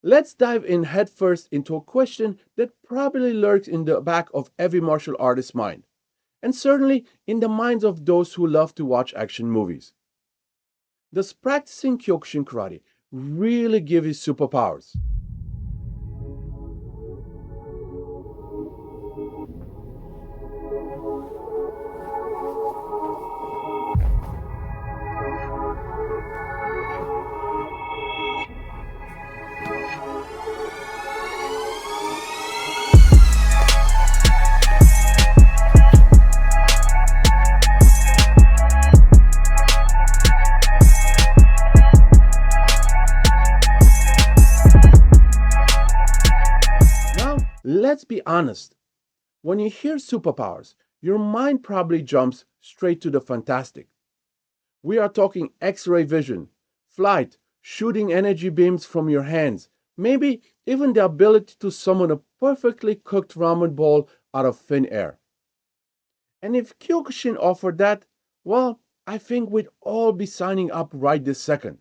Let's dive in headfirst into a question that probably lurks in the back of every martial artist's mind, and certainly in the minds of those who love to watch action movies. Does practicing Kyokushin karate really give you superpowers? Now, let's be honest. When you hear superpowers, your mind probably jumps straight to the fantastic. We are talking X ray vision, flight, shooting energy beams from your hands, maybe even the ability to summon a perfectly cooked ramen bowl out of thin air. And if Kyokushin offered that, well, I think we'd all be signing up right this second.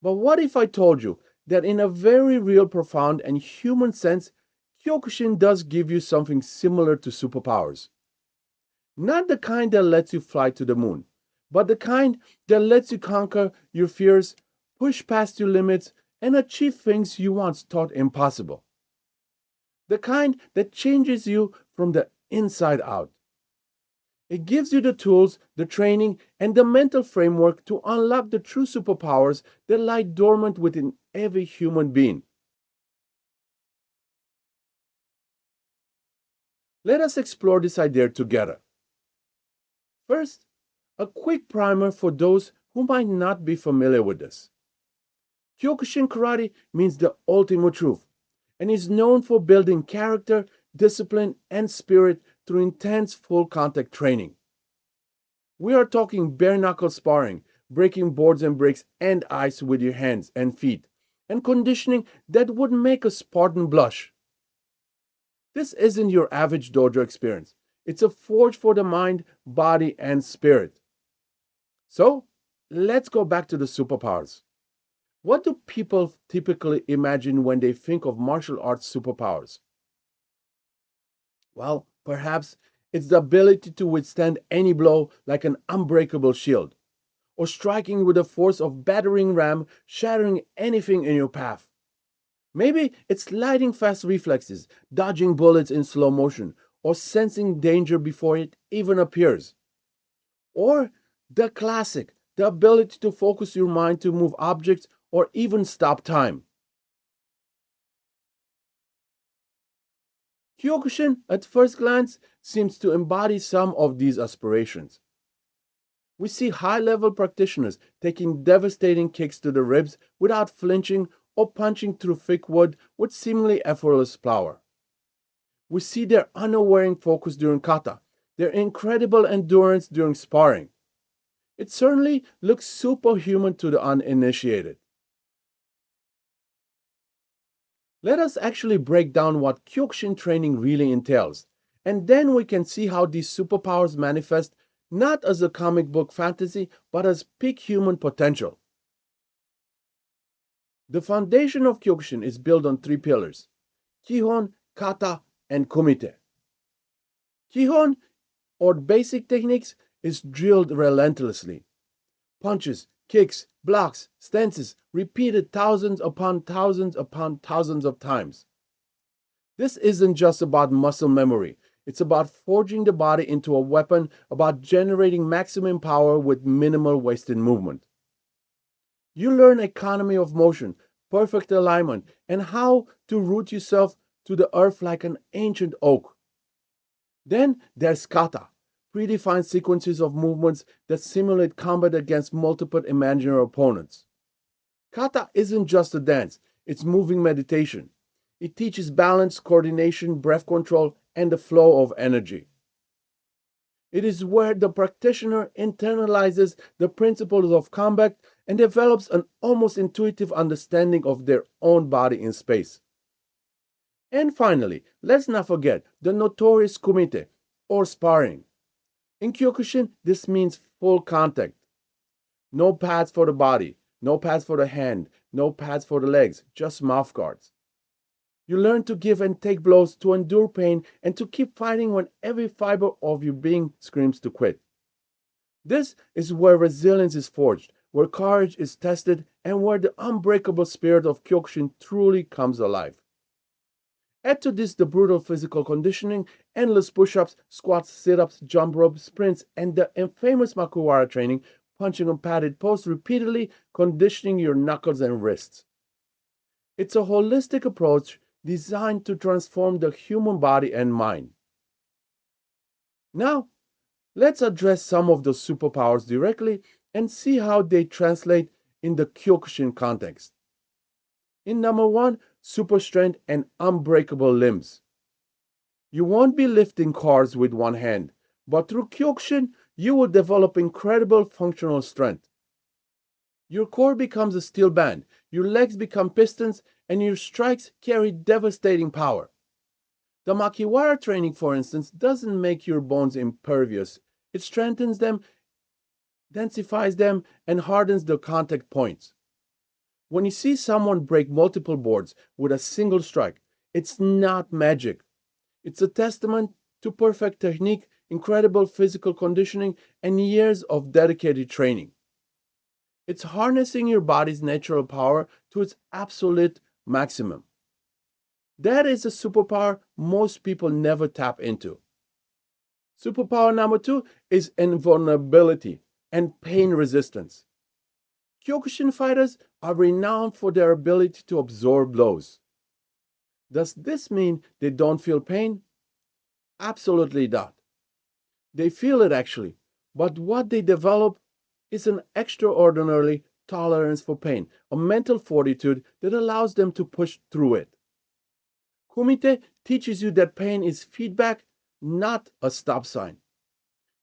But what if I told you that in a very real, profound, and human sense, Kyokushin does give you something similar to superpowers? Not the kind that lets you fly to the moon, but the kind that lets you conquer your fears, push past your limits, and achieve things you once thought impossible. The kind that changes you from the inside out. It gives you the tools, the training, and the mental framework to unlock the true superpowers that lie dormant within every human being. Let us explore this idea together. First, a quick primer for those who might not be familiar with this. Kyokushin karate means the ultimate truth and is known for building character, discipline, and spirit through intense full contact training. We are talking bare knuckle sparring, breaking boards and bricks and ice with your hands and feet, and conditioning that would make a Spartan blush. This isn't your average dojo experience. It's a forge for the mind, body, and spirit. So, let's go back to the superpowers. What do people typically imagine when they think of martial arts superpowers? Well, perhaps it's the ability to withstand any blow like an unbreakable shield, or striking with the force of battering ram, shattering anything in your path. Maybe it's lightning fast reflexes, dodging bullets in slow motion, or sensing danger before it even appears. Or the classic, the ability to focus your mind to move objects or even stop time. Kyokushin, at first glance, seems to embody some of these aspirations. We see high level practitioners taking devastating kicks to the ribs without flinching or punching through thick wood with seemingly effortless power. We see their unwavering focus during kata, their incredible endurance during sparring. It certainly looks superhuman to the uninitiated. Let us actually break down what Kyokushin training really entails, and then we can see how these superpowers manifest not as a comic book fantasy, but as peak human potential. The foundation of Kyokushin is built on three pillars: Kihon, Kata, and Kumite. Kihon, or basic techniques, is drilled relentlessly. Punches, kicks, blocks, stances, repeated thousands of times. This isn't just about muscle memory. It's about forging the body into a weapon, about generating maximum power with minimal wasted movement. You learn economy of motion, perfect alignment, and how to root yourself to the earth like an ancient oak. Then there's kata, predefined sequences of movements that simulate combat against multiple imaginary opponents. Kata isn't just a dance, it's moving meditation. It teaches balance, coordination, breath control, and the flow of energy. It is where the practitioner internalizes the principles of combat and develops an almost intuitive understanding of their own body in space. And finally, let's not forget the notorious kumite, or sparring. In Kyokushin, this means full contact. No pads for the body, no pads for the hand, no pads for the legs, just mouth guards. You learn to give and take blows, to endure pain, and to keep fighting when every fiber of your being screams to quit. This is where resilience is forged, where courage is tested, and where the unbreakable spirit of Kyokushin truly comes alive. Add to this the brutal physical conditioning, endless push-ups, squats, sit-ups, jump rope, sprints, and the infamous Makuwara training, punching on padded posts repeatedly, conditioning your knuckles and wrists. It's a holistic approach designed to transform the human body and mind. Now, let's address some of those superpowers directly and see how they translate in the Kyokushin context. In number one, super strength and unbreakable limbs. You won't be lifting cars with one hand, but through Kyokushin, you will develop incredible functional strength. Your core becomes a steel band, your legs become pistons, and your strikes carry devastating power. The Makiwara training, for instance, doesn't make your bones impervious. It strengthens them, densifies them, and hardens the contact points. When you see someone break multiple boards with a single strike, it's not magic. It's a testament to perfect technique, incredible physical conditioning, and years of dedicated training. It's harnessing your body's natural power to its absolute maximum. That is a superpower most people never tap into. Superpower number two is invulnerability and pain resistance. Kyokushin fighters are renowned for their ability to absorb blows. Does this mean they don't feel pain? Absolutely not. They feel it actually, but what they develop is an extraordinary tolerance for pain, a mental fortitude that allows them to push through it. Kumite teaches you that pain is feedback, not a stop sign.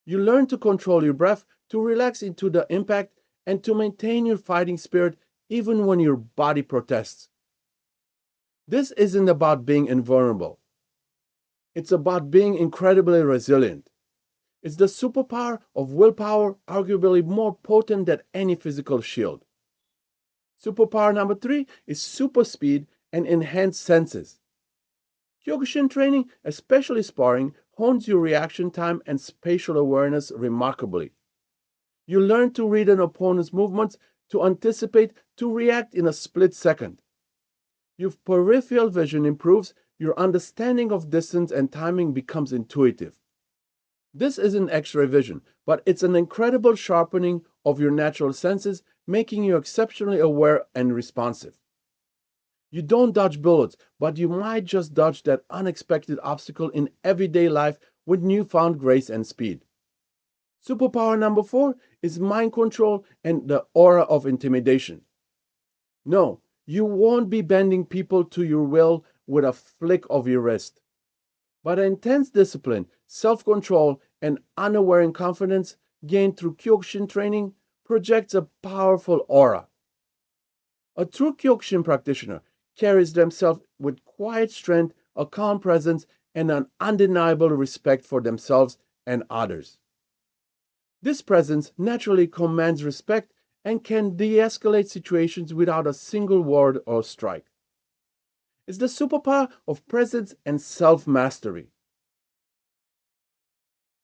You learn to control your breath, to relax into the impact, and to maintain your fighting spirit even when your body protests. This isn't about being invulnerable. It's about being incredibly resilient. It's the superpower of willpower, arguably more potent than any physical shield. Superpower number three is super speed and enhanced senses. Kyokushin training, especially sparring, hones your reaction time and spatial awareness remarkably. You learn to read an opponent's movements, to anticipate, to react in a split second. Your peripheral vision improves, your understanding of distance and timing becomes intuitive. This isn't X-ray vision, but it's an incredible sharpening of your natural senses, making you exceptionally aware and responsive. You don't dodge bullets, but you might just dodge that unexpected obstacle in everyday life with newfound grace and speed. Superpower number four is mind control and the aura of intimidation. No, you won't be bending people to your will with a flick of your wrist. But intense discipline, self-control, and unwavering confidence gained through Kyokushin training projects a powerful aura. A true Kyokushin practitioner carries themselves with quiet strength, a calm presence, and an undeniable respect for themselves and others. This presence naturally commands respect and can de-escalate situations without a single word or strike. It's the superpower of presence and self-mastery.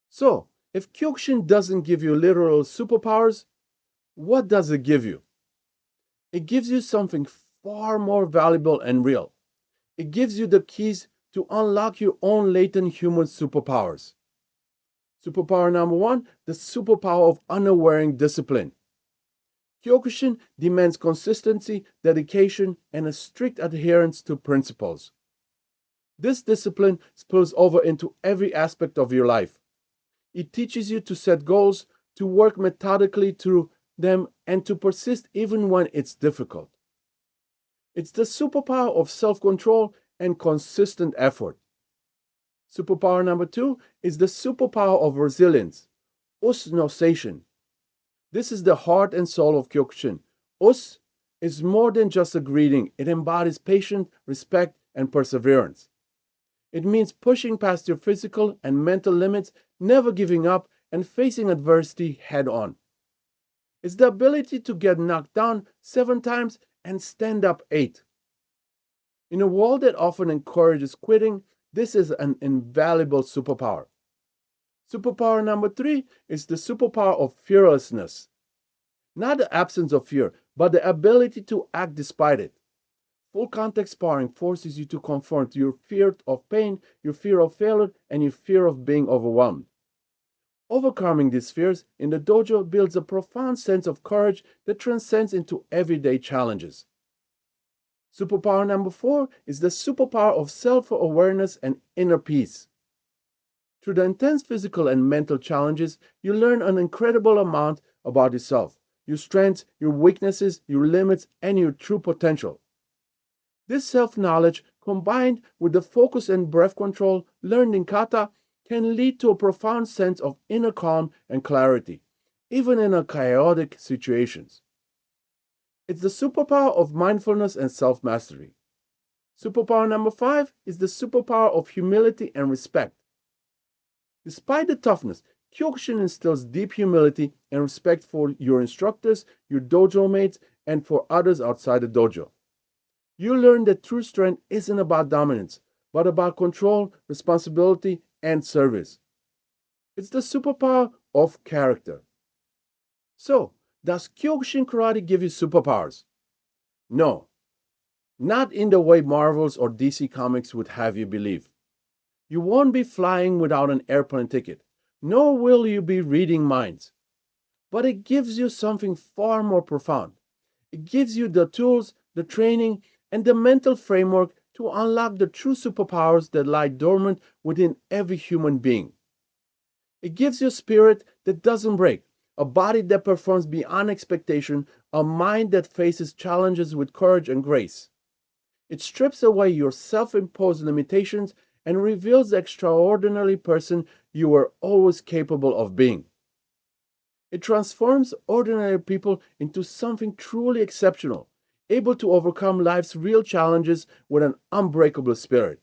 So, if Kyokushin doesn't give you literal superpowers, what does it give you? It gives you something far more valuable and real. It gives you the keys to unlock your own latent human superpowers. Superpower number one, the superpower of unwavering discipline. Kyokushin demands consistency, dedication, and a strict adherence to principles. This discipline spills over into every aspect of your life. It teaches you to set goals, to work methodically through them, and to persist even when it's difficult. It's the superpower of self-control and consistent effort. Superpower number two is the superpower of resilience, Us-nosation. This is the heart and soul of Kyokushin. Us is more than just a greeting. It embodies patience, respect, and perseverance. It means pushing past your physical and mental limits, never giving up, and facing adversity head on. It's the ability to get knocked down 7 times and stand up 8. In a world that often encourages quitting, this is an invaluable superpower. Superpower number 3 is the superpower of fearlessness. Not the absence of fear, but the ability to act despite it. Full contact sparring forces you to confront your fear of pain, your fear of failure, and your fear of being overwhelmed. Overcoming these fears in the dojo builds a profound sense of courage that transcends into everyday challenges. Superpower number 4 is the superpower of self awareness and inner peace. Through the intense physical and mental challenges, you learn an incredible amount about yourself, your strengths, your weaknesses, your limits, and your true potential. This self knowledge, combined with the focus and breath control learned in kata, can lead to a profound sense of inner calm and clarity, even in a chaotic situations. It's the superpower of mindfulness and self mastery. Superpower number 5 is the superpower of humility and respect. Despite the toughness, Kyokushin instills deep humility and respect for your instructors, your dojo mates, and for others outside the dojo. You learn that true strength isn't about dominance, but about control, responsibility, and service. It's the superpower of character. So, does Kyokushin Karate give you superpowers? No, not in the way Marvels or DC Comics would have you believe. You won't be flying without an airplane ticket, nor will you be reading minds. But it gives you something far more profound. It gives you the tools, the training, and the mental framework to unlock the true superpowers that lie dormant within every human being. It gives you a spirit that doesn't break, a body that performs beyond expectation, a mind that faces challenges with courage and grace. It strips away your self imposed limitations and reveals the extraordinary person you were always capable of being. It transforms ordinary people into something truly exceptional, able to overcome life's real challenges with an unbreakable spirit.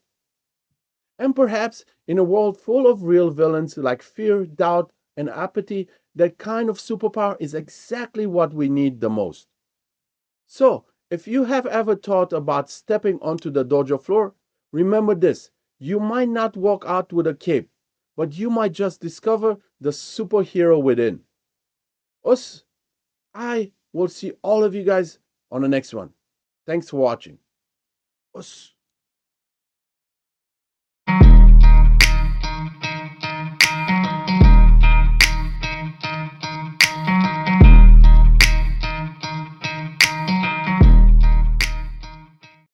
And perhaps in a world full of real villains like fear, doubt, and apathy, that kind of superpower is exactly what we need the most. So, if you have ever thought about stepping onto the dojo floor, remember this: you might not walk out with a cape, but you might just discover the superhero within. Us, I will see all of you guys on the next one. Thanks for watching. Us.